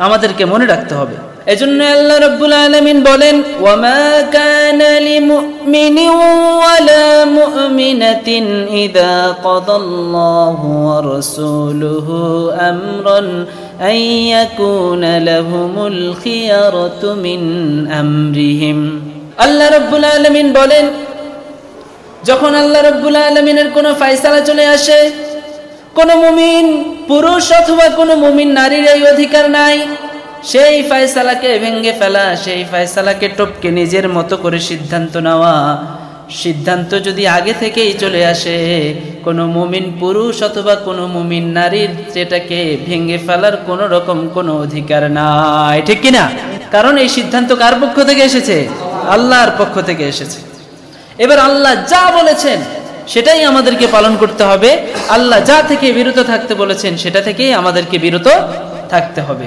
আমাদেরকে মনে রাখতে হবে। এজন্য আল্লাহ রাব্বুল আলামিন বলেন, ওয়ামা কানা লিমুমিনিন ওয়ালা মুমিনাতিন ইযা কাদাল্লাহু ওয়া রাসূলুহু আমরান আন ইয়াকুনা লাহুমুল খিয়ারাতু মিন আমরিহিম। আল্লাহ রাব্বুল আলামিন বলেন, যখন আল্লাহ রাব্বুল আলামিনের কোনো ফয়সালা চলে আসে, কোন মুমিন পুরুষ অথবা কোন মুমিন নারীর এই অধিকার নাই সেই ফয়সালাকে ভেঙে ফেলা, সেই ফয়সালাকে টপকে নিজের মতো করে সিদ্ধান্ত নেওয়া। সিদ্ধান্ত যদি আগে থেকেই চলে আসে, কোন মুমিন পুরুষ অথবা কোন মুমিন নারীর সেটাকে ভেঙে ফেলার কোন রকম কোনো অধিকার নাই, ঠিক কিনা? কারণ এই সিদ্ধান্ত কার পক্ষ থেকে এসেছে? আল্লাহর পক্ষ থেকে এসেছে। এবার আল্লাহ যা বলেছেন সেটাই আমাদেরকে পালন করতে হবে। আল্লাহ যা থেকে বিরত থাকতে বলেছেন সেটা থেকেই আমাদেরকে বিরত থাকতে হবে।